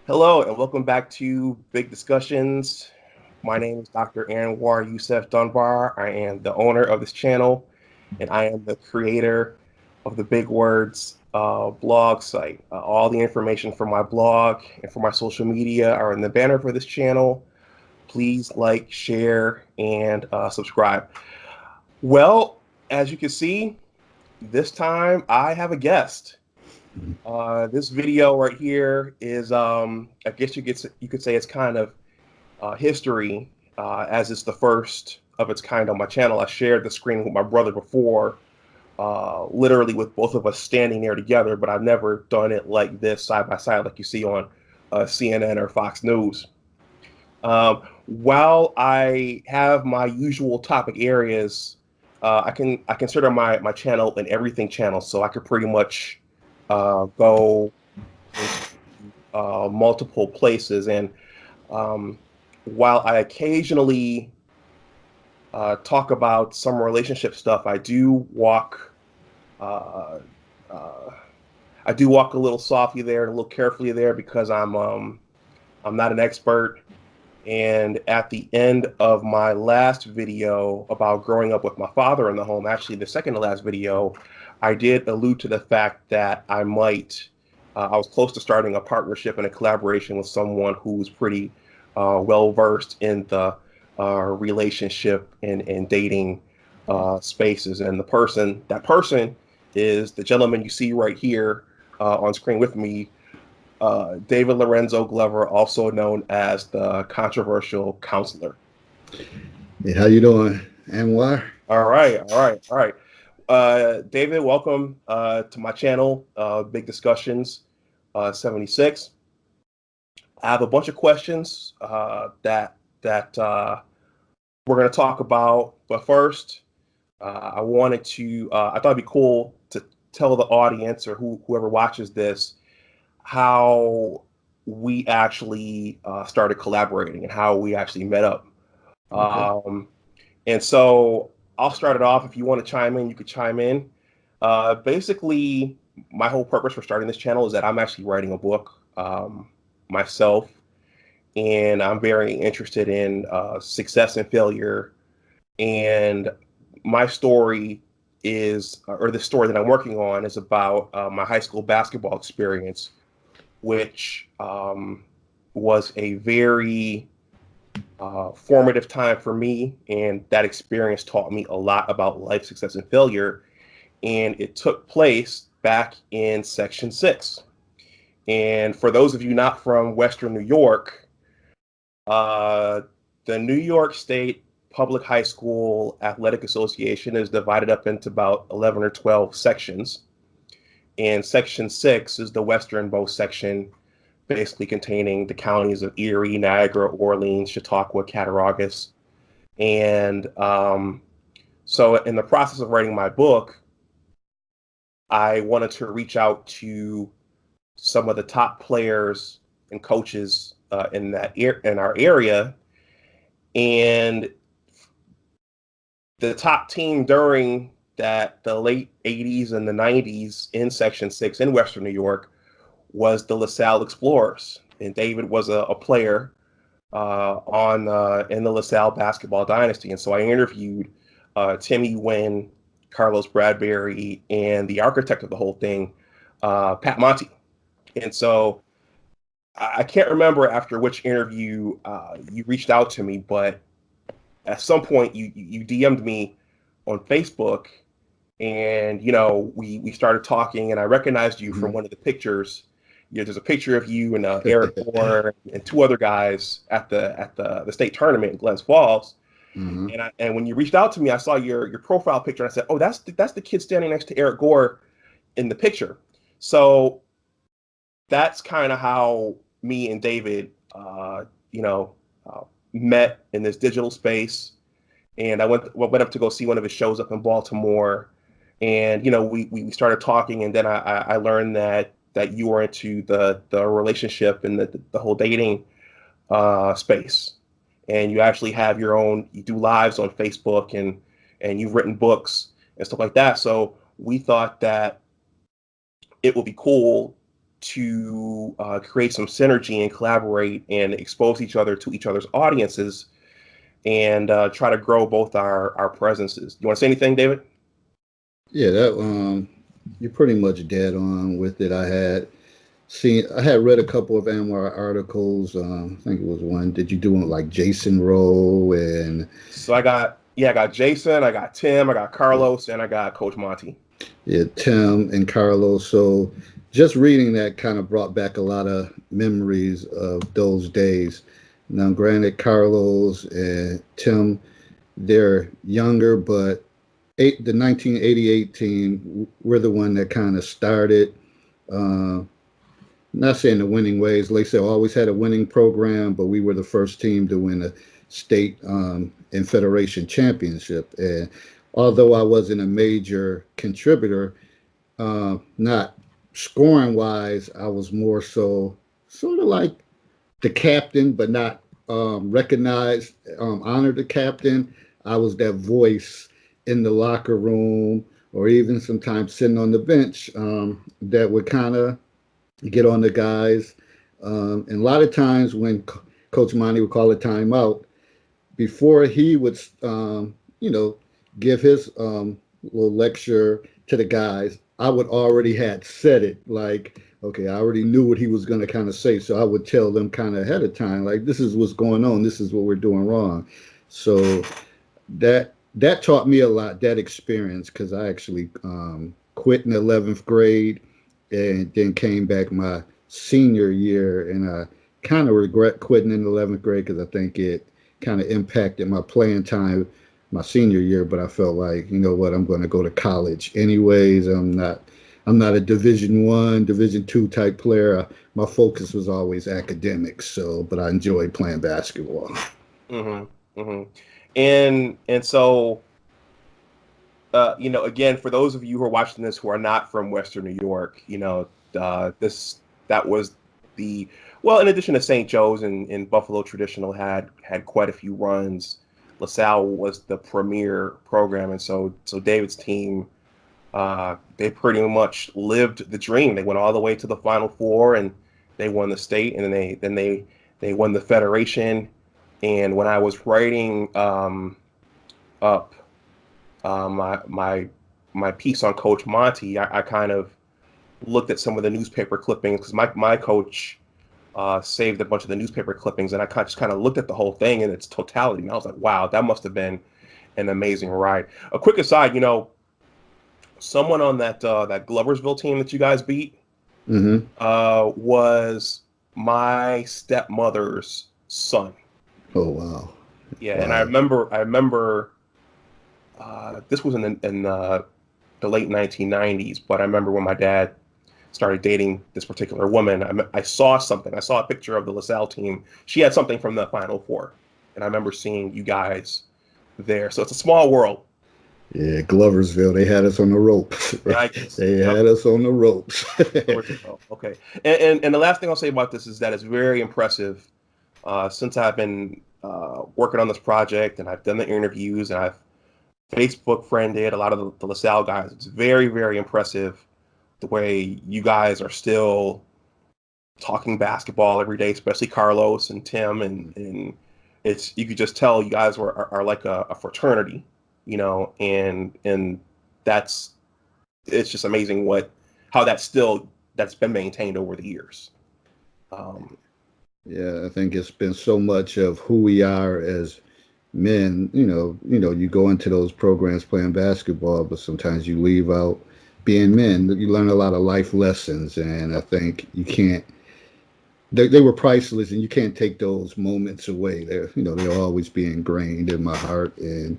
Hello and welcome back to Big Discussions. My name is Dr. Anwar Youssef Dunbar. I am the owner of this channel and I am the creator of the Big Words blog site. All the information for my blog and for my social media are in the banner for this channel. Please like, share, and subscribe. Well, as you can see, this time I have a guest. This video right here is, I guess you could say it's kind of history, as it's the first of its kind on my channel. I shared the screen with my brother before, literally with both of us standing there together, but I've never done it like this side by side, like you see on CNN or Fox News. While I have my usual topic areas, I consider my channel an everything channel, so I could pretty much go into multiple places. And um, while I occasionally talk about some relationship stuff, uh, uh, I do walk a little softly there and a little carefully there because I'm not an expert. And at the end of my last video about growing up with my father in the home, actually the second to last video, I did allude to the fact that I was close to starting a partnership and a collaboration with someone who's pretty well versed in the relationship and dating spaces. And that person is the gentleman you see right here on screen with me, David Lorenzo Glover, also known as the controversial counselor. Hey, how you doing, Anwar? All right, all right, all right. David, welcome to my channel, Big Discussions 76. I have a bunch of questions that we're going to talk about, but first, I thought it'd be cool to tell the audience or whoever watches this how we actually started collaborating and how we actually met up. Okay. Um, and so I'll start it off. If you want to chime in, you could chime in. Basically, my whole purpose for starting this channel is that I'm actually writing a book myself, and I'm very interested in success and failure. And my story or the story that I'm working on is about my high school basketball experience, which was a very formative time for me. And that experience taught me a lot about life, success, and failure. And it took place back in Section 6. And for those of you not from Western New York, uh, the New York State Public High School Athletic Association is divided up into about 11 or 12 sections. And Section 6 is the westernmost section, basically containing the counties of Erie, Niagara, Orleans, Chautauqua, Cattaraugus. And so, in the process of writing my book, I wanted to reach out to some of the top players and coaches in our area, and the top team during the late 80s and the 90s in Section 6 in Western New York was the LaSalle Explorers. And David was a player on in the LaSalle basketball dynasty. And so I interviewed Timmy Wynn, Carlos Bradbury, and the architect of the whole thing, Pat Monty. And so I can't remember after which interview you reached out to me, but at some point you DM'd me on Facebook, and we started talking, and I recognized you from Mhm. one of the pictures. There's a picture of you and Eric Gore and two other guys at the state tournament in Glens Falls. Mhm. And when you reached out to me, I saw your profile picture, and I said, "Oh, that's the kid standing next to Eric Gore in the picture." So that's kind of how me and David, you know, uh, met in this digital space. And I went up to go see one of his shows up in Baltimore, and we started talking, and then I learned that you were into the relationship and the whole dating space, and you actually have you do lives on Facebook, and you've written books and stuff like that. So we thought that it would be cool to create some synergy and collaborate and expose each other to each other's audiences and try to grow both our presences. You want to say anything, David? Yeah, that you're pretty much dead on with it. I had read a couple of Anwar articles. I think it was one. Did you do one like Jason Rowe and So I got Jason, I got Tim, I got Carlos, and I got Coach Monty. yeah, Tim and Carlos? So just reading that kind of brought back a lot of memories of those days. Now, granted, Carlos and Tim, they're younger, but the 1988 team, we're the one that kind of started. Uh, Not saying the winning ways. Like I said, always had a winning program, but we were the first team to win a state and federation championship. And although I wasn't a major contributor, not scoring wise, I was more so sort of like the captain, but not recognized, honored the captain. I was that voice in the locker room or even sometimes sitting on the bench that would kind of get on the guys. And a lot of times when Coach Monty would call a timeout, before he would, you know, give his little lecture to the guys, I would already had said it. Like, okay, I already knew what he was going to kind of say, so I would tell them kind of ahead of time, like, this is what's going on, this is what we're doing wrong. So that taught me a lot. That experience, because I actually quit in 11th grade and then came back my senior year, and I kind of regret quitting in 11th grade because I think it kind of impacted my playing time my senior year. But I felt like, you know what, I'm going to go to college anyways. I'm not a Division 1, Division 2 type player. My focus was always academics. So, but I enjoyed playing basketball. Mm-hmm. Mm-hmm. And so again, for those of you who are watching this who are not from Western New York, that was the well, in addition to St. Joe's and Buffalo Traditional had quite a few runs. LaSalle was the premier program, and so David's team, they pretty much lived the dream. They went all the way to the Final Four, and they won the state, and then they won the federation. And when I was writing up my piece on Coach Monty, I kind of looked at some of the newspaper clippings because my coach saved a bunch of the newspaper clippings, and I just kind of looked at the whole thing in its totality, and I was like, wow, that must have been an amazing ride. A quick aside, someone on that Gloversville team that you guys beat Mm-hmm. was my stepmother's son. Oh, wow. Yeah, and I Wow. remember this was in the late 1990s, but I remember when my dad started dating this particular woman, I saw something. I saw a picture of the LaSalle team. She had something from the Final Four, and I remember seeing you guys there. So it's a small world. Yeah, Gloversville, they had us on the ropes. Yikes. They Yep. had us on the ropes. Okay. And the last thing I'll say about this is that it's very impressive. Since I've been working on this project and I've done the interviews and I've Facebook friended a lot of the LaSalle guys, it's very, very impressive the way you guys are still talking basketball every day, especially Carlos and Tim, and it's you could just tell you guys are like a fraternity, and that's it's just amazing how that's been maintained over the years. Um, Yeah, I think it's been so much of who we are as men. You go into those programs playing basketball, but sometimes you leave out being men. You learn a lot of life lessons, and I think you can't. They were priceless, and you can't take those moments away. They'll always be ingrained in my heart and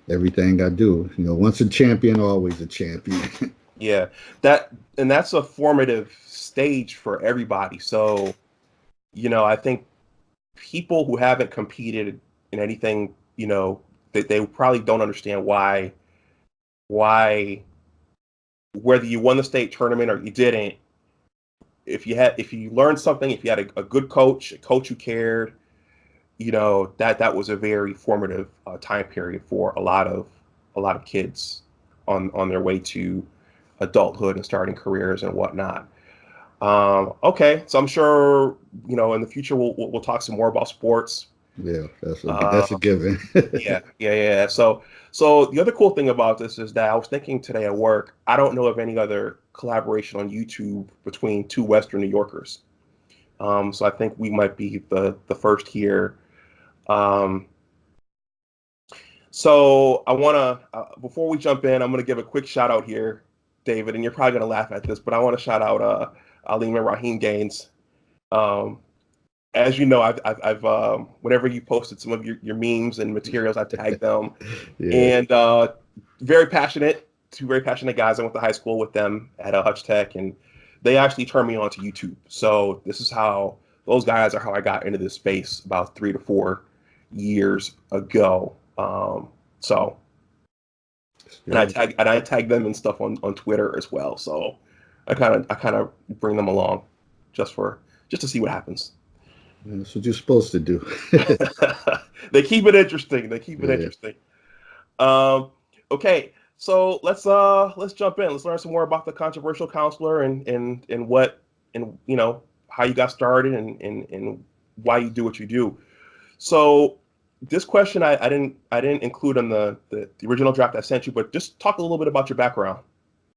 everything I do. Once a champion, always a champion. yeah, that's a formative stage for everybody. So, I think people who haven't competed in anything, they probably don't understand why whether you won the state tournament or you didn't, if you learned something, if you had a good coach, a coach who cared, that was a very formative time period for a lot of kids on their way to adulthood and starting careers and whatnot. Okay, so I'm sure in the future we'll talk some more about sports. Yeah, Uh, that's a given. yeah. So the other cool thing about this is that I was thinking today at work. I don't know of any other collaboration on YouTube between two Western New Yorkers. So I think we might be the first here. Um, so I want to before we jump in, I'm going to give a quick shout out here, David, and you're probably going to laugh at this, but I want to shout out Alim and Raheem Gaines. Um, as you know, I've whenever you posted some of your memes and materials, I tagged them, Yeah. and very passionate, two very passionate guys. I went to high school with them at Hutch Tech, and they actually turned me on to YouTube. So this is how those guys are how I got into this space about 3 to 4 years ago. So and Yeah. I tag them and stuff on Twitter as well. So I kind of bring them along just to see what happens. That's what you're supposed to do. They keep it interesting. They keep it Yeah. interesting. Um, okay, so let's jump in. Let's learn some more about the controversial counselor and what and how you got started and why you do what you do. So this question I didn't include on the original draft I sent you, but just talk a little bit about your background.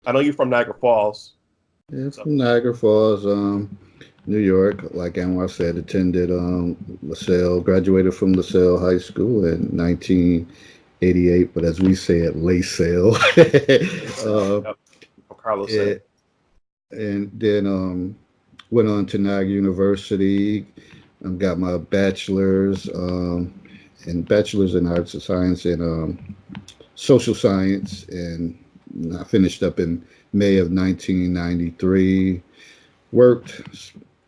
I know you're from Niagara Falls. Yeah, So from Niagara Falls, New York. Like Anwar said, attended LaSalle, graduated from LaSalle High School in 1988, but as we say it, LaSalle. uh, yep, Carlos said. it, and then went on to Niagara University. Got my bachelor's in arts and science and social science, and I finished up in May of 1993. Worked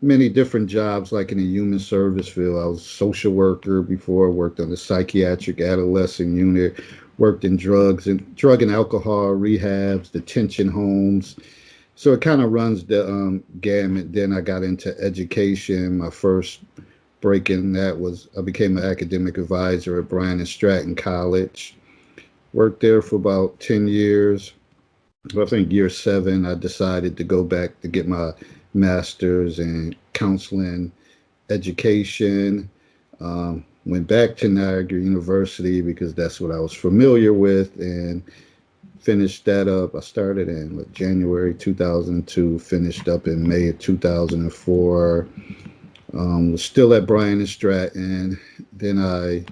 many different jobs, like in the human service field. I was a social worker before. Worked on the psychiatric adolescent unit. Worked in drug and alcohol rehabs, detention homes. So it kind of runs the gamut. Then I got into education. My first break in that was I became an academic advisor at Bryan and Stratton College. Worked there for about 10 years. I think year 7, I decided to go back to get my master's in counseling education. Went back to Niagara University because that's what I was familiar with and finished that up. I started in January 2002, finished up in May of 2004. Was still at Bryan and Stratton. Then I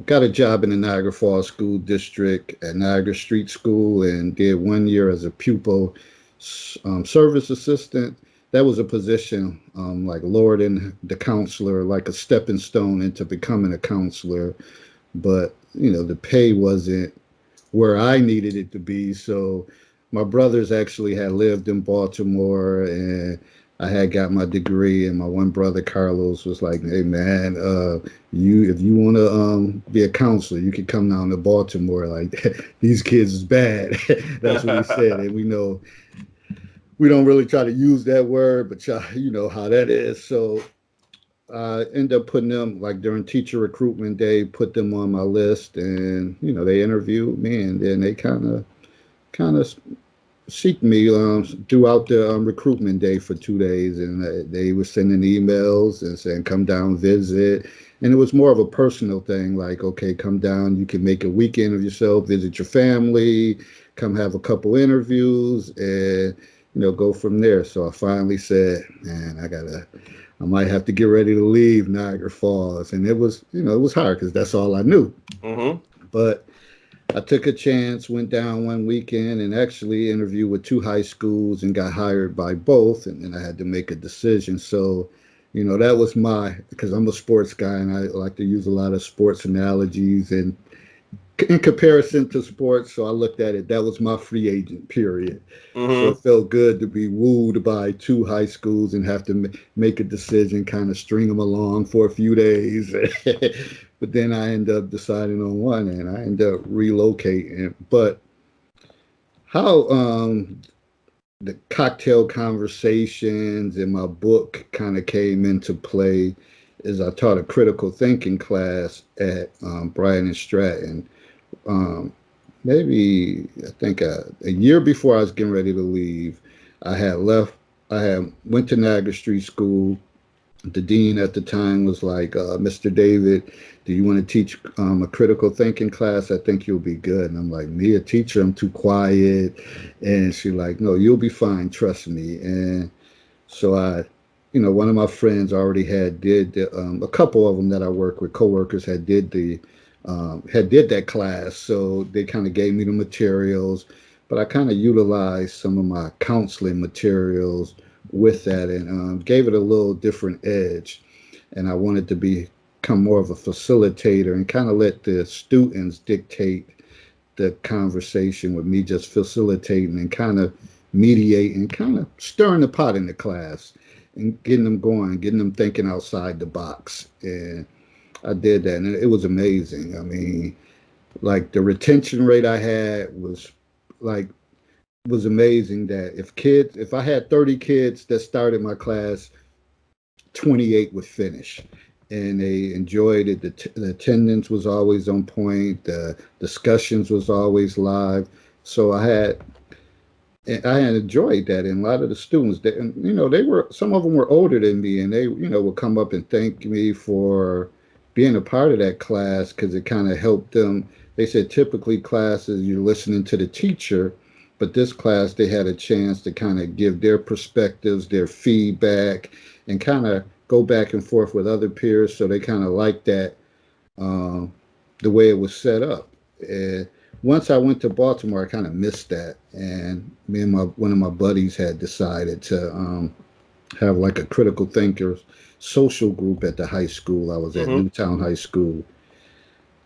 got a job in the Niagara Falls School District at Niagara Street School and did 1 year as a pupil service assistant. That was a position like lower than the counselor, like a stepping stone into becoming a counselor. But, the pay wasn't where I needed it to be. So my brothers actually had lived in Baltimore and I had got my degree, and my one brother Carlos was like, "Hey man, you if you want to be a counselor, you can come down to Baltimore. Like these kids is bad." That's what he said, and we know we don't really try to use that word, but you know how that is. So I end up putting them like during teacher recruitment day, put them on my list, and they interviewed me, and then they kind of seek me throughout the recruitment day for 2 days, and they were sending emails and saying, "Come down, visit." And it was more of a personal thing, like, "Okay, come down. You can make a weekend of yourself, visit your family, come have a couple interviews, and go from there." So I finally said, "Man, I might have to get ready to leave Niagara Falls," and it was hard because that's all I knew. hmm But I took a chance, went down one weekend, and actually interviewed with 2 high schools and got hired by both. And then I had to make a decision. So, that was because I'm a sports guy and I like to use a lot of sports analogies and in comparison to sports. So I looked at it, that was my free agent period. So it hmm felt good to be wooed by 2 high schools and have to make a decision, kind of string them along for a few days. But then I end up deciding on one and I end up relocating. But how the cocktail conversations in my book kind of came into play is I taught a critical thinking class at Bryan and Stratton. Um, Maybe I think a year before I was getting ready to leave, I had left I had went to Niagara Street School. The dean at the time was like, Mr. David, do you want to teach a critical thinking class? I think you'll be good. And I'm like, me, a teacher, I'm too quiet. And she's like, no, you'll be fine. Trust me. And so one of my friends already a couple of them that I work with, coworkers had did that class. So they kind of gave me the materials, but I kind of utilized some of my counseling materials with that and gave it a little different edge. And I wanted to become more of a facilitator and kind of let the students dictate the conversation with me just facilitating and kind of mediating, kind of stirring the pot in the class and getting them going, getting them thinking outside the box. And I did that, and it was amazing. I mean, like the retention rate I had like was amazing. That if I had 30 kids that started my class, 28 would finish, and they enjoyed it. The attendance was always on point. The discussions was always live. So I had enjoyed that, and a lot of the students, they were some of them were older than me, and they would come up and thank me for being a part of that class because it kind of helped them. They said typically classes you're listening to the teacher, but this class they had a chance to kind of give their perspectives, their feedback, and kind of go back and forth with other peers. So they kind of liked that um, the way it was set up. And once I went to Baltimore, I kind of missed that. And me and one of my buddies had decided to have like a critical thinkers social group at the high school. I was at Mm-hmm. Newtown High School.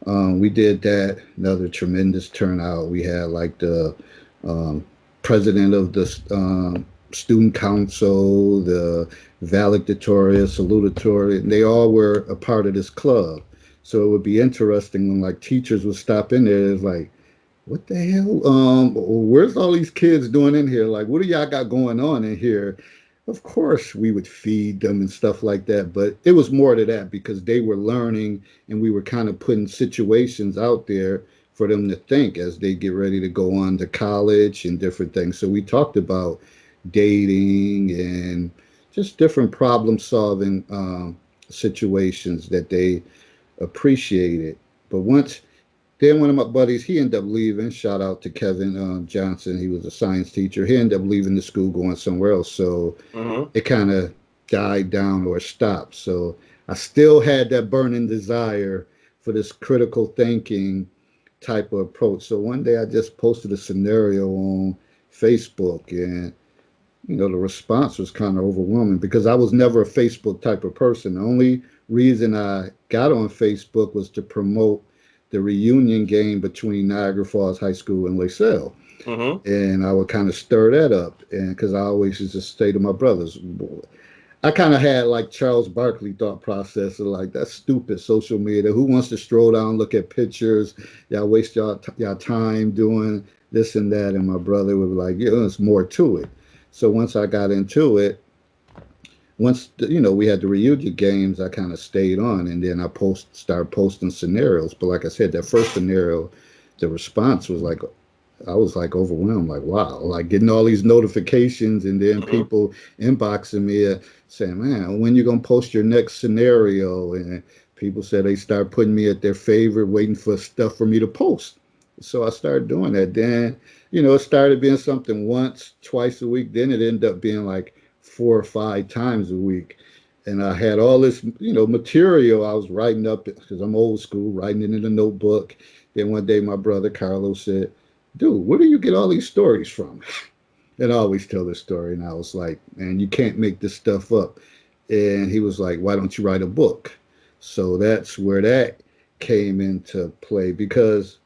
We did that. Another tremendous turnout. We had like the um, president of the student council, the valedictorian, salutatorian, and they all were a part of this club. So it would be interesting when like teachers would stop in there. It's like, what the hell? Where's all these kids doing in here? Like, what do y'all got going on in here? Of course, we would feed them and stuff like that, but it was more to that because they were learning and we were kind of putting situations out there for them to think as they get ready to go on to college and different things. So we talked about dating and just different problem solving situations that they appreciated. But then one of my buddies, he ended up leaving. Shout out to Kevin Johnson. He was a science teacher. He ended up leaving the school, going somewhere else. So Mm-hmm. it kind of died down or stopped. So I still had that burning desire for this critical thinking type of approach. So one day I just posted a scenario on Facebook, and the response was kind of overwhelming because I was never a Facebook type of person. The only reason I got on Facebook was to promote the reunion game between Niagara Falls High School and LaSalle. Mm-hmm. And I would kind of stir that up. And because I always used to say to my brothers, I kind of had like Charles Barkley thought process of like, that's stupid social media. Who wants to stroll down, look at pictures? Y'all waste y'all time doing this and that. And my brother would be like, yeah, there's more to it. So once I got into it, we had the reunion games, I kind of stayed on, and then started posting scenarios. But like I said, that first scenario, the response was like, I was like overwhelmed, like wow, like getting all these notifications, and then Mm-hmm. people inboxing me saying, man, when you gonna post your next scenario? And people said they start putting me at their favorite, waiting for stuff for me to post. So I started doing that. Then, it started being something once, twice a week. Then it ended up being like 4 or 5 times a week. And I had all this, material I was writing up because I'm old school, writing it in a notebook. Then one day my brother Carlos said, dude, where do you get all these stories from? And I always tell this story. And I was like, man, you can't make this stuff up. And he was like, why don't you write a book? So that's where that came into play because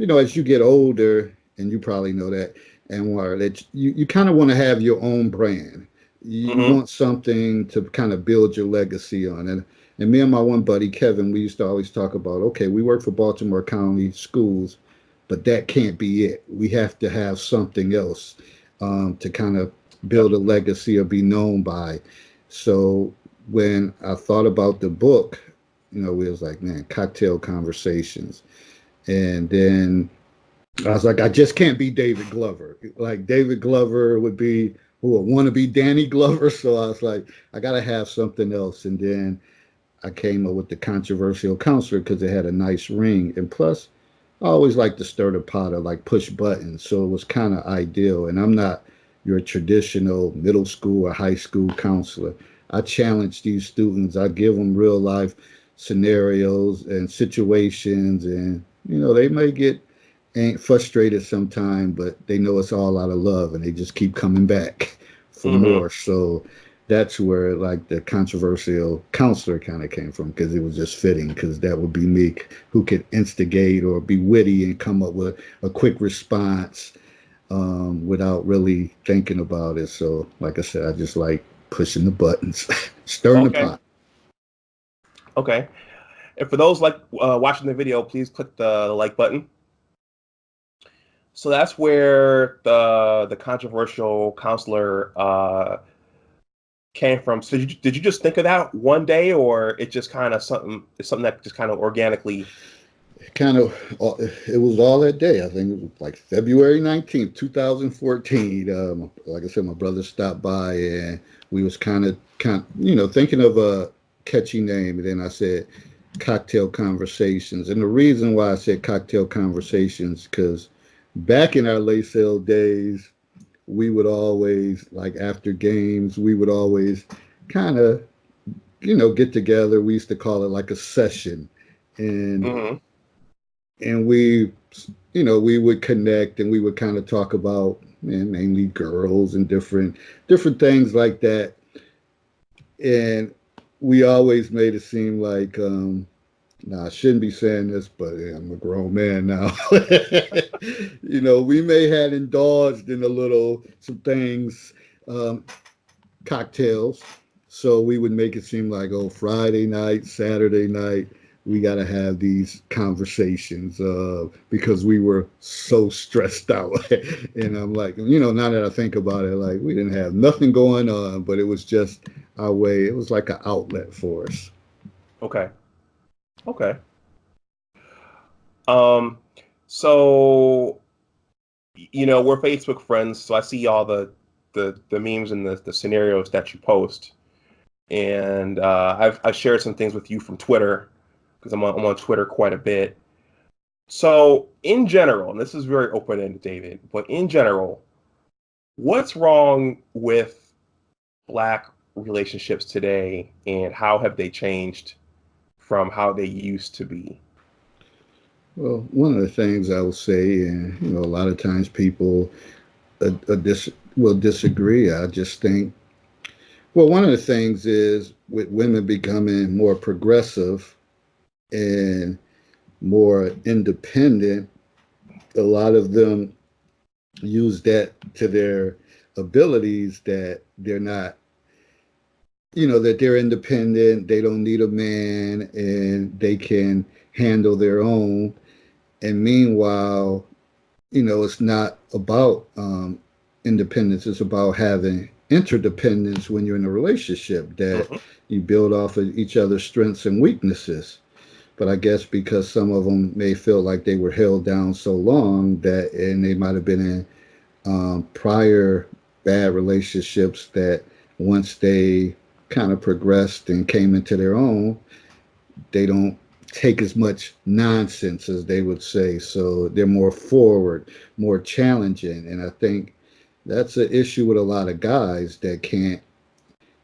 as you get older, and you probably know that, and that you kind of want to have your own brand. You Mm-hmm. want something to kind of build your legacy on. And me and my one buddy Kevin, we used to always talk about, okay, we work for Baltimore County Schools, but that can't be it. We have to have something else to kind of Yep. build a legacy or be known by. So when I thought about the book, we was like, man, cocktail conversations. And then I was like, I just can't be David Glover. Like David Glover would be who want to be Danny Glover. So I was like, I got to have something else. And then I came up with the controversial counselor because it had a nice ring. And plus, I always like to stir the pot or like push buttons. So it was kind of ideal. And I'm not your traditional middle school or high school counselor. I challenge these students. I give them real life scenarios and situations. And, they may get ain't frustrated sometimes, but they know it's all out of love and they just keep coming back for Mm-hmm. more. So that's where like the controversial counselor kind of came from because it was just fitting because that would be me who could instigate or be witty and come up with a quick response without really thinking about it. So like I said, I just like pushing the buttons, stirring the Okay. pot. Okay. And for those like watching the video, please click the like button. So that's where the controversial counselor came from. So did you just think of that one day, or it just kind of something that just kind of organically? Kind of, it was all that day. I think it was like February 19th, 2014. Like I said, my brother stopped by and we was thinking of a catchy name. And then I said cocktail conversations. And the reason why I said cocktail conversations, because back in our late sale days, we would always, like after games, we would always kind of, get together. We used to call it like a session. And Mm-hmm. we we would connect and we would kind of talk about mainly girls and different things like that. And we always made it seem like now I shouldn't be saying this, but yeah, I'm a grown man now. We may had indulged in a little some things, um, cocktails. So we would make it seem like, oh, Friday night, Saturday night, we got to have these conversations because we were so stressed out. And I'm like, now that I think about it, like we didn't have nothing going on, but it was just our way. It was like an outlet for us. Okay. Okay. Um. So we're Facebook friends, so I see all the memes and the scenarios that you post, and I've shared some things with you from Twitter because I'm on Twitter quite a bit. So in general, and this is very open ended, David, but in general, what's wrong with Black relationships today, and how have they changed from how they used to be? Well, one of the things I will say, and a lot of times people will disagree. I just think, well, one of the things is with women becoming more progressive and more independent, a lot of them use that to their abilities that they're not, that they're independent, they don't need a man, and they can handle their own. And meanwhile, it's not about independence, it's about having interdependence when you're in a relationship that Hmm. you build off of each other's strengths and weaknesses. But I guess because some of them may feel like they were held down so long that, and they might have been in prior bad relationships that once they kind of progressed and came into their own, they don't take as much nonsense as they would say. So they're more forward, more challenging. And I think that's an issue with a lot of guys that can't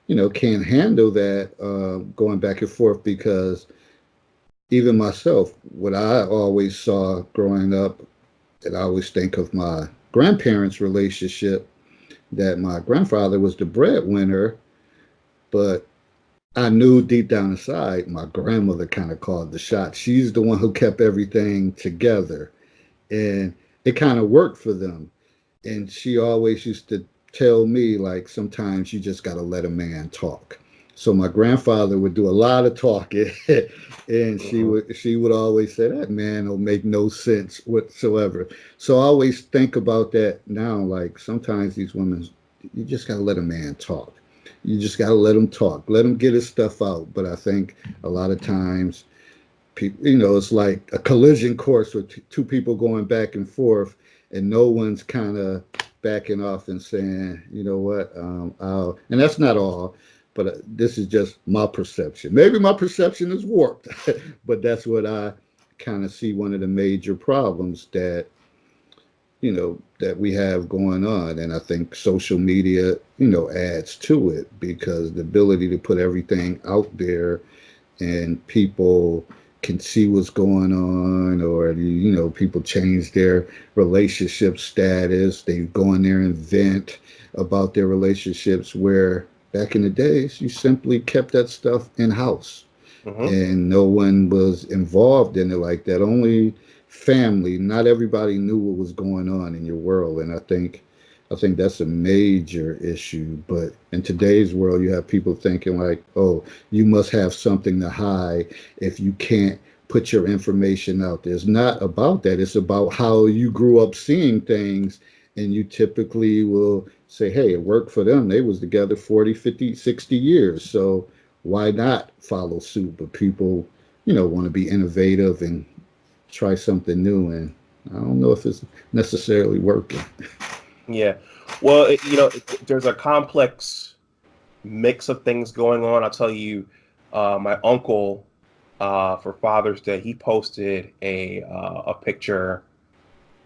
handle that going back and forth because even myself, what I always saw growing up, and I always think of my grandparents' relationship, that my grandfather was the breadwinner, but I knew deep down inside my grandmother kind of called the shots. She's the one who kept everything together, and it kind of worked for them. And she always used to tell me, like, sometimes you just got to let a man talk. So my grandfather would do a lot of talking, and she Hmm. would she would always say that man will make no sense whatsoever. So I always think about that now. Like sometimes these women, you just got to let a man talk. You just got to let him talk, let him get his stuff out. But I think a lot of times people, it's like a collision course with two people going back and forth, and no one's kind of backing off and saying, you know what, and that's not all, but this is just my perception. Maybe my perception is warped, but that's what I kind of see one of the major problems that that we have going on. And I think social media adds to it, because the ability to put everything out there and people can see what's going on, or people change their relationship status. They go in there and vent about their relationships, where back in the days you simply kept that stuff in house Hmm. and no one was involved in it like that. Only family. Not everybody knew what was going on in your world, and I think that's a major issue. But in today's world, you have people thinking like, "Oh, you must have something to hide if you can't put your information out there." It's not about that. It's about how you grew up seeing things, and you typically will say, "Hey, it worked for them. They was together 40, 50, 60 years. So why not follow suit?" But people, want to be innovative and try something new, and I don't know if it's necessarily working. Yeah. Well, there's a complex mix of things going on. I'll tell you, my uncle, for Father's Day, he posted a picture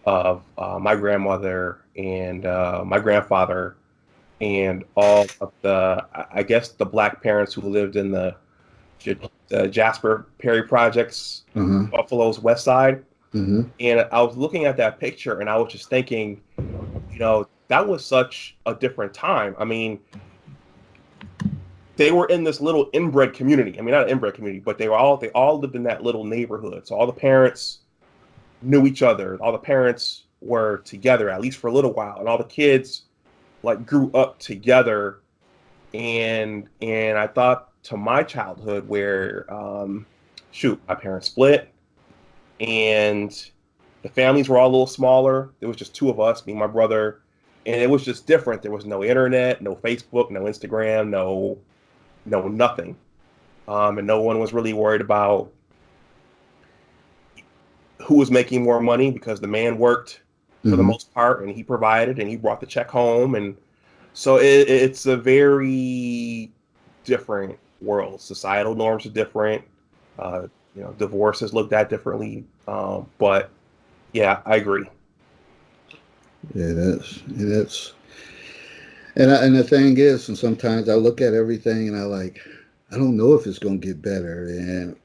of my grandmother and my grandfather and all of I guess, the black parents who lived in the Jasper Perry projects, Uh-huh. Buffalo's West Side. Mm-hmm. And I was looking at that picture and I was just thinking, that was such a different time. I mean, they were in this little inbred community. I mean, not an inbred community, but they all lived in that little neighborhood. So all the parents knew each other. All the parents were together, at least for a little while, and all the kids like grew up together. And I thought to my childhood where, shoot, my parents split, and the families were all a little smaller. There was just two of us, me and my brother, and it was just different. There was no internet, no Facebook, no Instagram, no nothing, and no one was really worried about who was making more money, because the man worked for the Mm-hmm. most part and he provided and he brought the check home. And so it's a very different world. Societal norms are different. Divorce is looked at differently. But yeah, I agree. Yeah, that's and the thing is, and sometimes I look at everything and I don't know if it's going to get better, and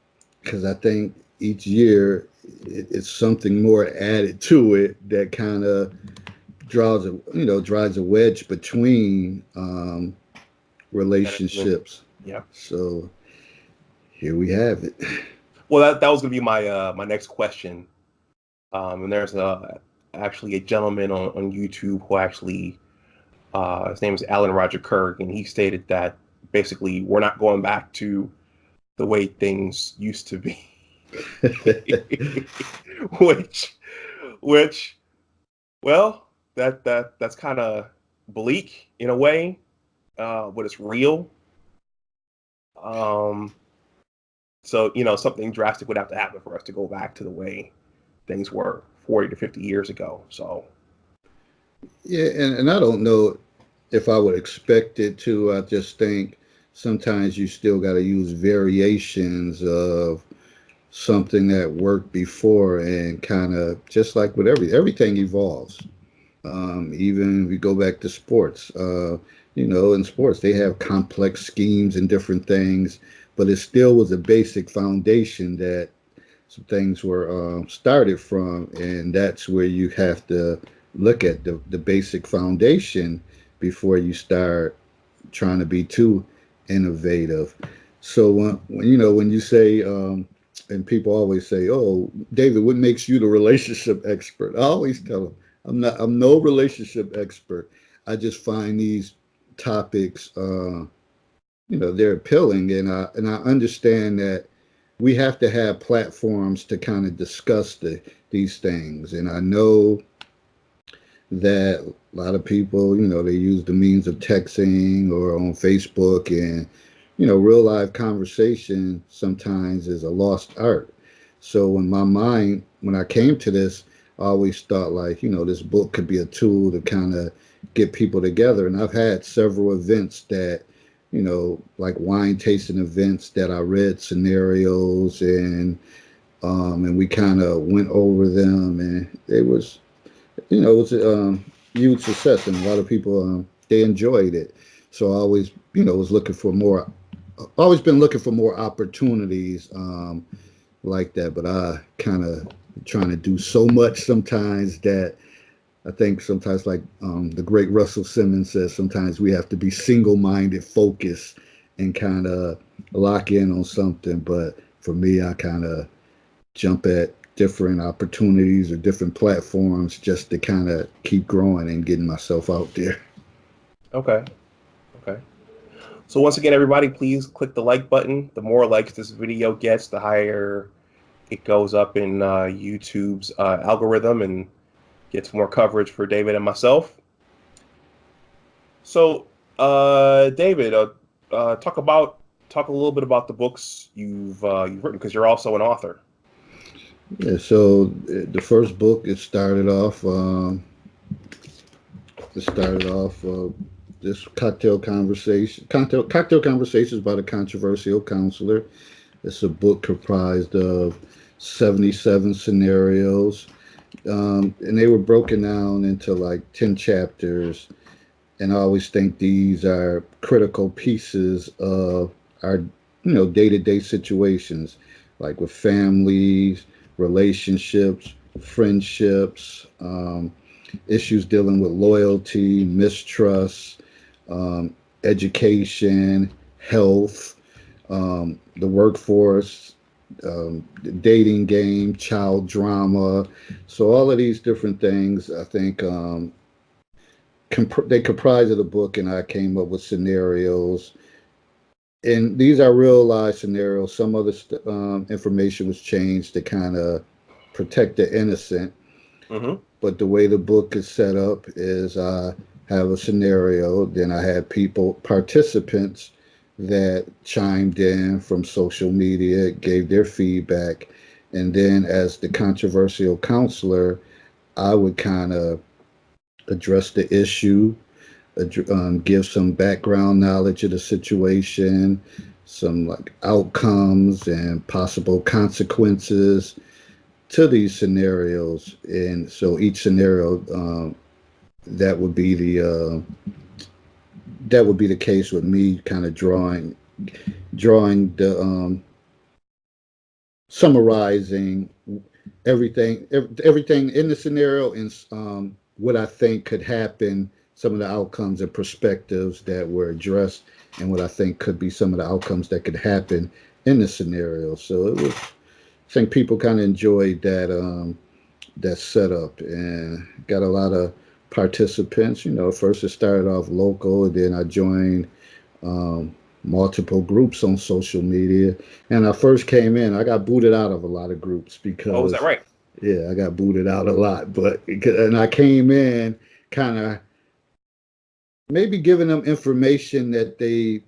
because I think each year it's something more added to it that kind of drives a wedge between relationships. Yeah. So here we have it. Well, that was going to be my next question. And there's actually a gentleman on YouTube who actually, his name is Alan Roger Kirk, and he stated that basically we're not going back to the way things used to be. which which well, that's kind of bleak in a way, but it's real. Um, so something drastic would have to happen for us to go back to the way things were 40 to 50 years ago. So Yeah, and I don't know if I would expect it to. I just think sometimes you still got to use variations of something that worked before, and kind of just like with everything evolves. Even if we go back to sports, in sports they have complex schemes and different things, but it still was a basic foundation that some things were started from, and that's where you have to look at the basic foundation before you start trying to be too innovative. So when you say and people always say, "Oh, David, what makes you the relationship expert?" I always tell them, I'm no relationship expert. I just find these topics, they're appealing, and I understand that we have to have platforms to kind of discuss these things. And I know that a lot of people, they use the means of texting or on Facebook, and real life conversation sometimes is a lost art. So in my mind, when I came to this, I always thought like, this book could be a tool to kind of get people together. And I've had several events that, like wine tasting events that I read scenarios and we kind of went over them, and it was a huge success, and a lot of people they enjoyed it. So I always, was looking for more. Always been looking for more opportunities like that, but I kind of trying to do so much sometimes that I think sometimes, like the great Russell Simmons says, sometimes we have to be single-minded, focused, and kind of lock in on something. But for me, I kind of jump at different opportunities or different platforms just to kind of keep growing and getting myself out there. Okay. Okay. So once again, everybody, please click the like button. The more likes this video gets, the higher it goes up in YouTube's algorithm and gets more coverage for David and myself. So, David, talk a little bit about the books you've written, because you're also an author. Yeah, so the first book, it started off this cocktail conversations by the controversial counselor. It's a book comprised of 77 scenarios, and they were broken down into like 10 chapters. And I always think these are critical pieces of our, day-to-day situations, like with families, relationships, friendships, issues dealing with loyalty, mistrust, education, health, the workforce, the dating game, child drama. So all of these different things, I think, they comprise of the book, and I came up with scenarios. And these are real life scenarios. Some of the information was changed to kind of protect the innocent. Mm-hmm. But the way the book is set up is I have a scenario, then I had participants that chimed in from social media, gave their feedback. And then as the controversial counselor, I would kind of address the issue, give some background knowledge of the situation, some like outcomes and possible consequences to these scenarios. And so each scenario, that would be the case with me kind of drawing the summarizing everything in the scenario, and what I think could happen, some of the outcomes and perspectives that were addressed, and what I think could be some of the outcomes that could happen in the scenario. So it was, I think people kind of enjoyed that setup, and got a lot of participants. First it started off local, and then I joined multiple groups on social media. And I first came in, I got booted out of a lot of groups Oh, is that because, right? yeah, I got booted out a lot. And I came in kind of maybe giving them information that they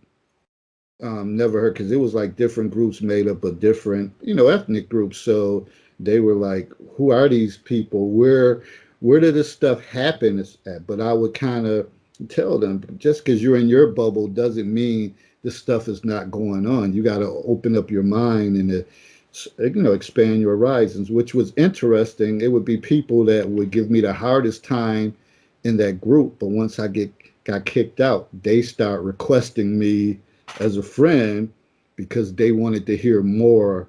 never heard, because it was like different groups made up of different, ethnic groups. So they were like, who are these people? Where did this stuff happen at? But I would kind of tell them, just because you're in your bubble doesn't mean this stuff is not going on. You got to open up your mind and expand your horizons, which was interesting. It would be people that would give me the hardest time in that group, but once I got kicked out, they start requesting me as a friend because they wanted to hear more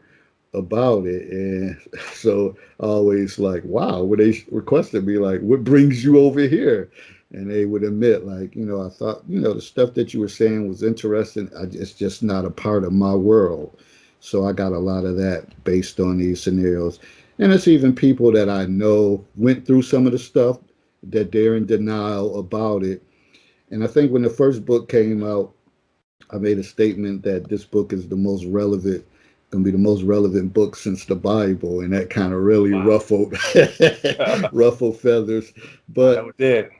about it. And so I always like, wow, when they requested me, like, what brings you over here? And they would admit, like, I thought, the stuff that you were saying was interesting. It's just not a part of my world. So I got a lot of that based on these scenarios. And it's even people that I know went through some of the stuff that they're in denial about it. And I think when the first book came out, I made a statement that this book is going to be the most relevant book since the Bible, and that kind of really Wow. ruffled feathers. I know But it did.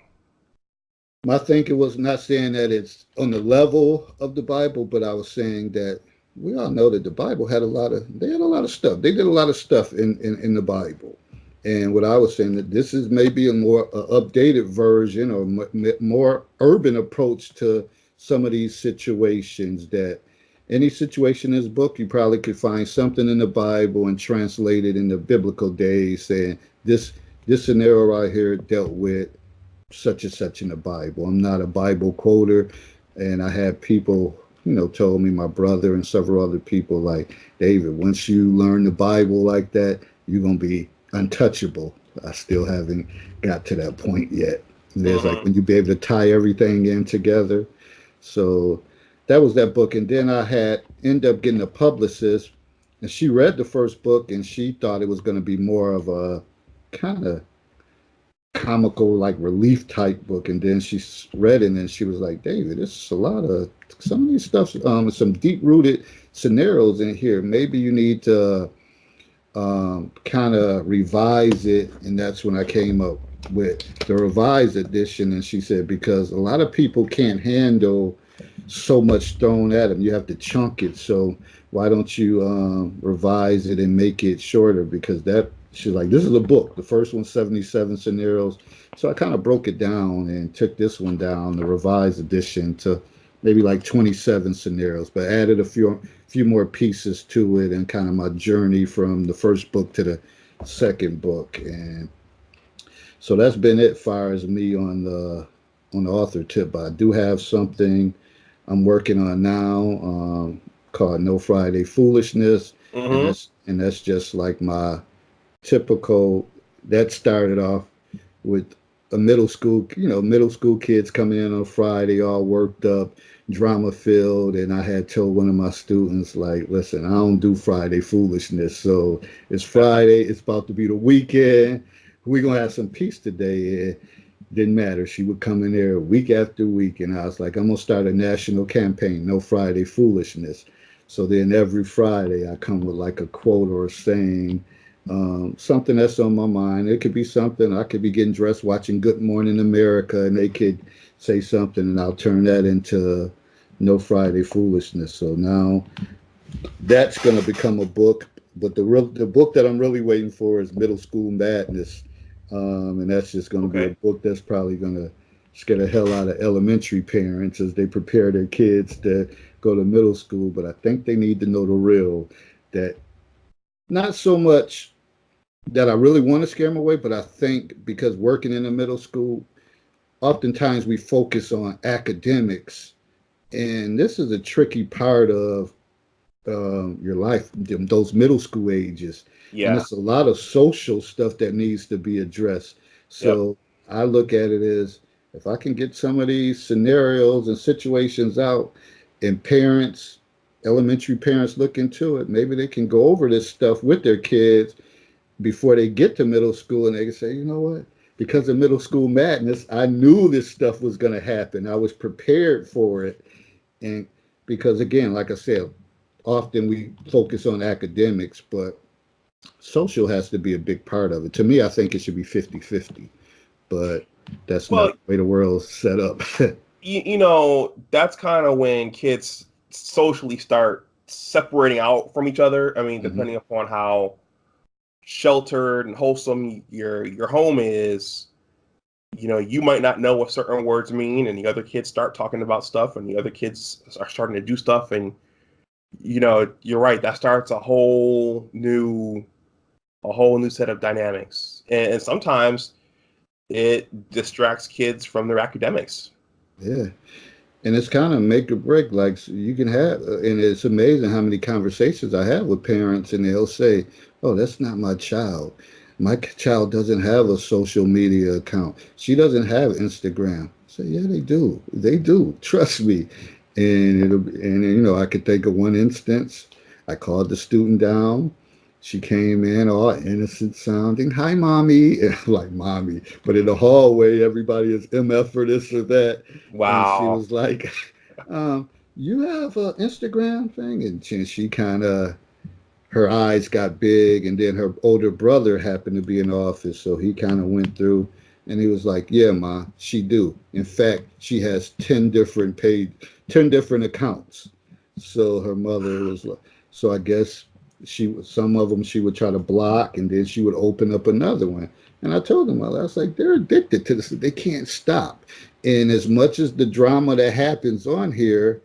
my thinking was not saying that it's on the level of the Bible, but I was saying that we all know that the Bible had a lot of stuff. They did a lot of stuff in the Bible. And what I was saying that this is maybe a more updated version or more urban approach to some of these situations. That any situation in this book, you probably could find something in the Bible and translate it in the biblical days, saying this scenario right here dealt with such and such in the Bible. I'm not a Bible quoter, and I had people, told me, my brother and several other people, like, David, once you learn the Bible like that, you're gonna be untouchable. I still haven't got to that point yet. There's like Hmm. when you be able to tie everything in together. So that was that book, and then I had end up getting a publicist, and she read the first book, and she thought it was going to be more of a kind of comical, like relief type book, and then she read it and she was like, David, it's a lot of some of these stuff, some deep rooted scenarios in here. Maybe you need to kind of revise it. And that's when I came up with the revised edition. And she said, because a lot of people can't handle so much thrown at them, you have to chunk it. So why don't you revise it and make it shorter? Because that, she's like, this is a book. The first one's 77 scenarios. So I kind of broke it down and took this one down, the revised edition, to maybe like 27 scenarios, but added a few more pieces to it, and kind of my journey from the first book to the second book. And so that's been it far as me on the author tip. But I do have something I'm working on now, called No Friday Foolishness, and Hmm. that's just like my typical. That started off with a middle school kids coming in on Friday, all worked up, drama filled, and I had told one of my students, like, listen, I don't do Friday foolishness. So it's Friday, it's about to be the weekend. We're gonna have some peace today. And didn't matter. She would come in there week after week, and I was like, I'm gonna start a national campaign, no Friday foolishness. So then every Friday I come with like a quote or a saying, something that's on my mind. It could be something I could be getting dressed watching Good Morning America, and they could say something, and I'll turn that into no Friday foolishness. So now that's gonna become a book. But the book that I'm really waiting for is Middle School Madness, and that's just gonna be a Okay. book that's probably gonna scare the hell out of elementary parents as they prepare their kids to go to middle school. But I think they need to know the real, that not so much that I really want to scare them away, but I think because working in the middle school, oftentimes we focus on academics, and this is a tricky part of your life, those middle school ages, and Yeah. it's a lot of social stuff that needs to be addressed. Yep. So I look at it as, if I can get some of these scenarios and situations out, and parents, elementary parents, look into it, maybe they can go over this stuff with their kids before they get to middle school, and they can say, you know what? Because of middle school madness, I knew this stuff was going to happen. I was prepared for it. And because, again, like I said, often we focus on academics, but social has to be a big part of it. To me, I think it should be 50-50, but that's not Well, the way the world's set up. that's kind of when kids socially start separating out from each other. I mean, Hmm. depending upon how sheltered and wholesome your home is, you might not know what certain words mean, and the other kids start talking about stuff, and the other kids are starting to do stuff, and you're right. That starts a whole new set of dynamics, and sometimes it distracts kids from their academics. Yeah. And it's kind of make or break. Like, so you can have, and it's amazing how many conversations I have with parents, and they'll say, "Oh, that's not my child. My child doesn't have a social media account. She doesn't have Instagram." I say, "Yeah, they do. They do. Trust me." And I could think of one instance. I called the student down. She came in all innocent sounding. "Hi, mommy." And I'm like, "Mommy," but in the hallway, everybody is MF for this or that. And she Wow. was like, "You have an Instagram thing?" And she kind of, her eyes got big, and then her older brother happened to be in the office, so he kind of went through, and he was like, "Yeah, ma, she do. In fact, she has 10 different accounts." So her mother was like, so I guess Some of them she would try to block, and then she would open up another one. And I told them, I was like, they're addicted to this. They can't stop. And as much as the drama that happens on here,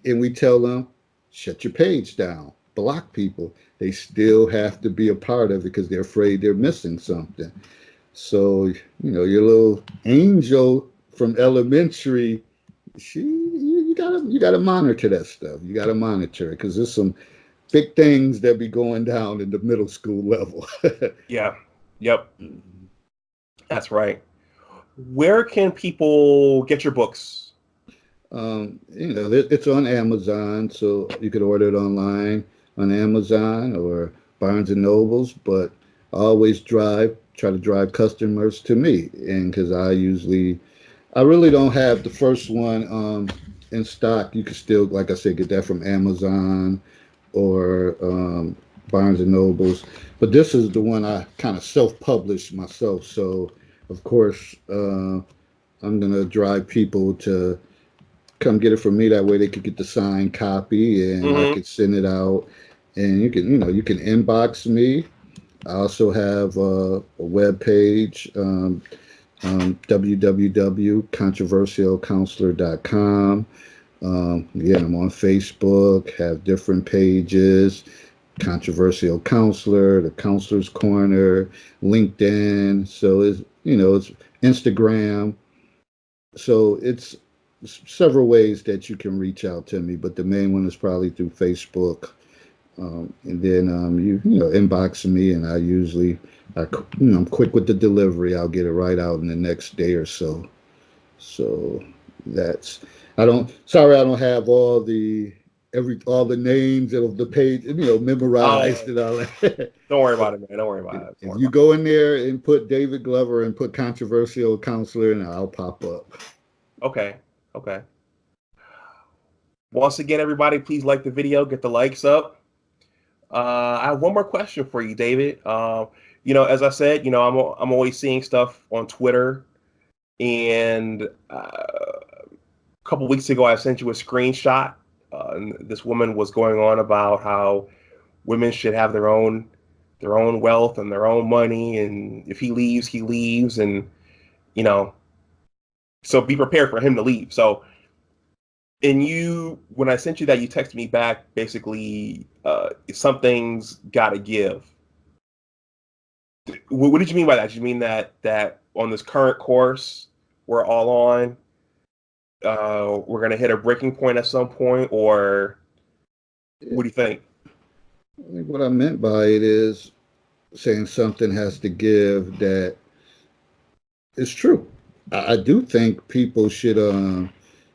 and we tell them, shut your page down, block people, they still have to be a part of it because they're afraid they're missing something. So, your little angel from elementary, you gotta monitor that stuff. You gotta monitor it because there's some big things that be going down in the middle school level. Yeah. Yep. That's right. Where can people get your books? It's on Amazon, so you could order it online on Amazon or Barnes and Nobles. But I always try to drive customers to me, and because I really don't have the first one in stock. You can still, like I said, get that from Amazon or Barnes and Nobles. But this is the one I kind of self-published myself. So, of course, I'm gonna drive people to come get it from me. That way, they could get the signed copy, and I Mm-hmm. could send it out. And you can inbox me. I also have a web page, www.controversialcounselor.com. Again, I'm on Facebook, have different pages, Controversial Counselor, The Counselor's Corner, LinkedIn. So it's Instagram. So it's several ways that you can reach out to me, but the main one is probably through Facebook. And then inbox me, and I'm quick with the delivery. I'll get it right out in the next day or so. So that's I don't have all the names of the page, memorized Oh, and all that. don't worry But about it, man. Don't worry about it. Don't if worry you about go in there and put David Glover and put controversial counselor, and I'll pop up. it. Okay. Okay. Once again, everybody, please like the video, get the likes up. I have one more question for you, David. As I said, I'm always seeing stuff on Twitter, and a couple weeks ago, I sent you a screenshot. And this woman was going on about how women should have their own wealth and their own money, and if he leaves, and you know, so be prepared for him to leave. So, and when I sent you that, you texted me back basically, something's got to give. What did you mean by that? Did you mean that on this current course we're all on, we're gonna hit a breaking point at some point, or what do you think? I think what I meant by it is saying something has to give that is true. I do think people should.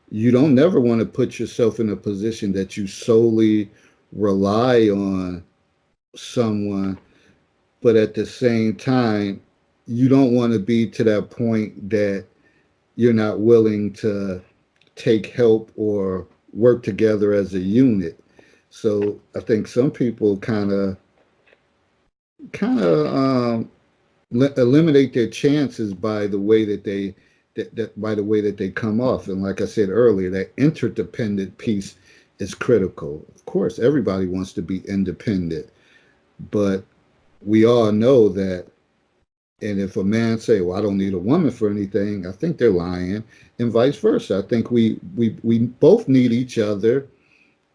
You don't never want to put yourself in a position that you solely rely on someone, but at the same time, you don't want to be to that point that you're not willing to take help or work together as a unit. So I think some people kind of eliminate their chances by the way that they come off. And like I said earlier, that interdependent piece is critical. Of course, everybody wants to be independent, but we all know that. And if a man say, "Well, I don't need a woman for anything," I think they're lying, and vice versa. I think we both need each other,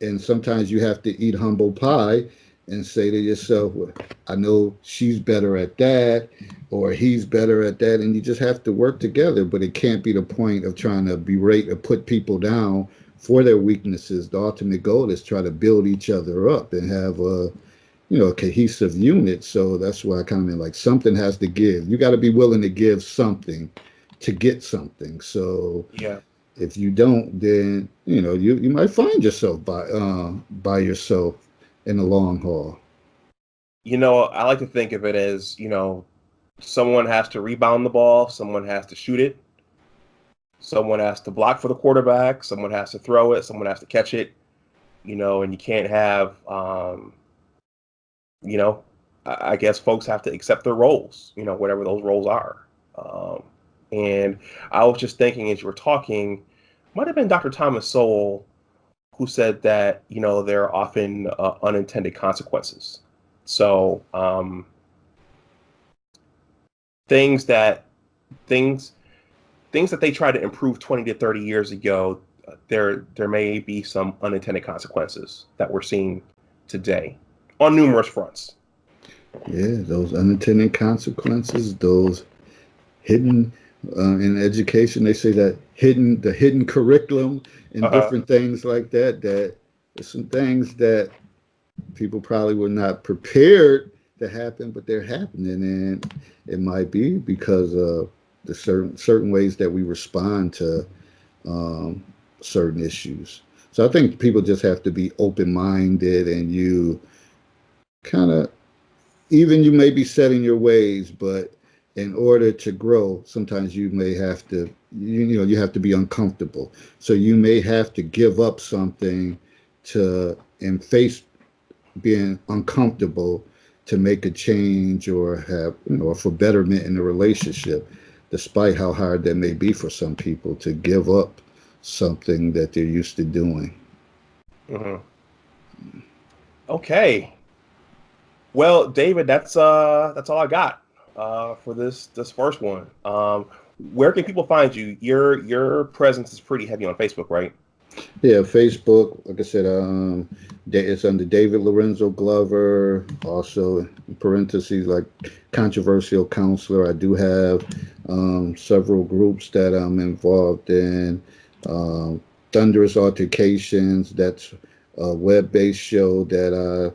and sometimes you have to eat humble pie and say to yourself, well, I know she's better at that or he's better at that, and you just have to work together. But it can't be the point of trying to berate or put people down for their weaknesses. The ultimate goal is try to build each other up and have a cohesive unit. So that's why I kind of mean like something has to give. You got to be willing to give something to get something. So Yeah, if you don't, then you might find yourself by yourself in the long haul. I like to think of it as someone has to rebound the ball, someone has to shoot it, someone has to block for the quarterback, someone has to throw it, someone has to catch it. And you can't have, you know, I guess folks have to accept their roles, whatever those roles are. Um, and I was just thinking as you were talking, might have been Dr. Thomas Sowell. who said that, there are often unintended consequences. So things that things things that they tried to improve 20 to 30 years ago, there may be some unintended consequences that we're seeing today on numerous fronts. Yeah, those unintended consequences, those hidden in education, they say that the hidden curriculum and Uh-huh. different things like that. That there's some things that people probably were not prepared to happen, but they're happening, and it might be because of the certain ways that we respond to um, certain issues. So I think people just have to be open minded, and you kind of even you may be set in your ways, but in order to grow, sometimes you may have to you have to be uncomfortable. So you may have to give up something to and face being uncomfortable to make a change or have for betterment in the relationship, despite how hard that may be for some people to give up something that they're used to doing. Hmm. Okay. Well, David, that's all I got for this first one. Where can people find you? Your presence is pretty heavy on Facebook, right? Yeah, Facebook, like I said, it's under David Lorenzo Glover. Also, in parentheses, like controversial counselor. I do have several groups that I'm involved in. Um, Thunderous Altercations. That's a web-based show that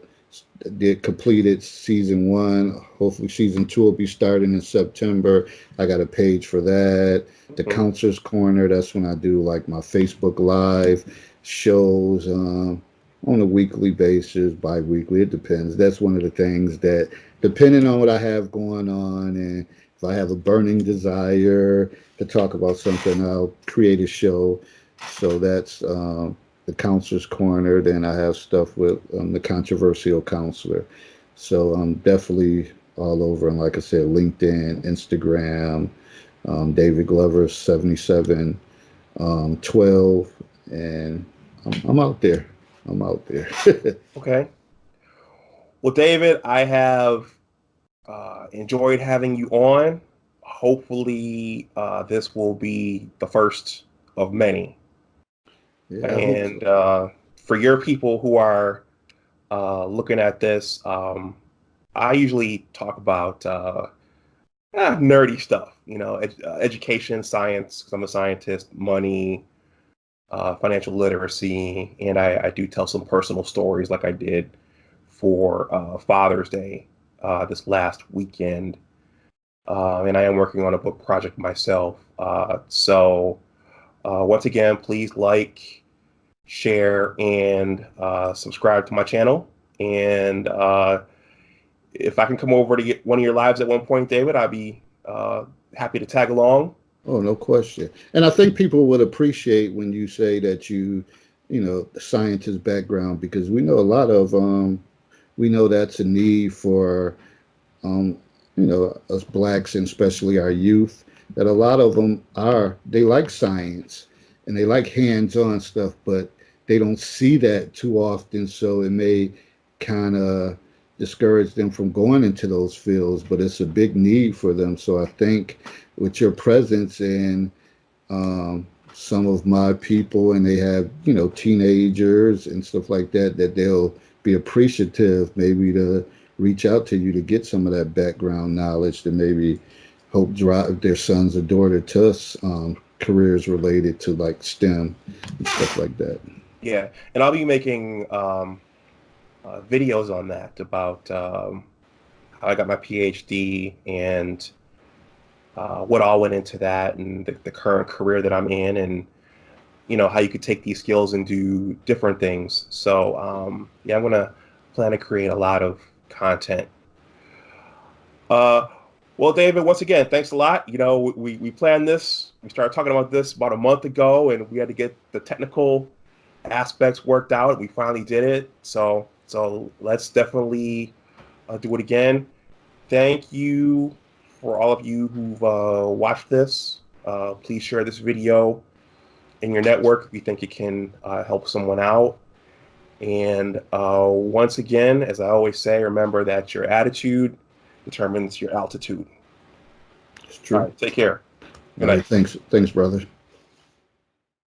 did completed season one. Hopefully, season two will be starting in September. I got a page for that. The Hmm. Counselor's Corner. That's when I do like my Facebook Live shows on a weekly basis, bi-weekly. It depends. That's one of the things that, depending on what I have going on, and if I have a burning desire to talk about something, I'll create a show. So that's the Counselor's Corner. Then I have stuff with the Controversial Counselor. So I'm definitely all over. And like I said, LinkedIn, Instagram, David Glover 77 12, and I'm out there. I'm out there. Okay. Well, David, I have enjoyed having you on. Hopefully, this will be the first of many. Yeah, I hope And so. for your people who are looking at this, I usually talk about nerdy stuff, education, science, because I'm a scientist, money, financial literacy, and I do tell some personal stories like I did for Father's Day this last weekend. And I am working on a book project myself. So once again, please like, share, and subscribe to my channel. And if I can come over to get one of your lives at one point, David, I'd be happy to tag along. Oh, no question. And I think people would appreciate when you say that the scientist background, because we know a lot of we know that's a need for um, us blacks and especially our youth, that a lot of them they like science and they like hands-on stuff, but they don't see that too often. So it may kind of discourage them from going into those fields, but it's a big need for them. So I think with your presence and some of my people, and they have teenagers and stuff like that, that they'll be appreciative maybe to reach out to you to get some of that background knowledge to maybe help drive their sons or daughter to careers related to like STEM and stuff like that. Yeah, and I'll be making videos on that about how I got my PhD and what all went into that and the current career that I'm in and how you could take these skills and do different things. So yeah, I'm gonna plan to create a lot of content. Uh, well, David, once again, thanks a lot. We planned this. We started talking about this about a month ago, and we had to get the technical aspects worked out. We finally did it. So let's definitely do it again. Thank you for all of you who've watched this. Please share this video in your network if you think it can help someone out. And once again, as I always say, remember that your attitude determines your altitude. It's All true. right, take care. Good All right. night. Thanks, brother.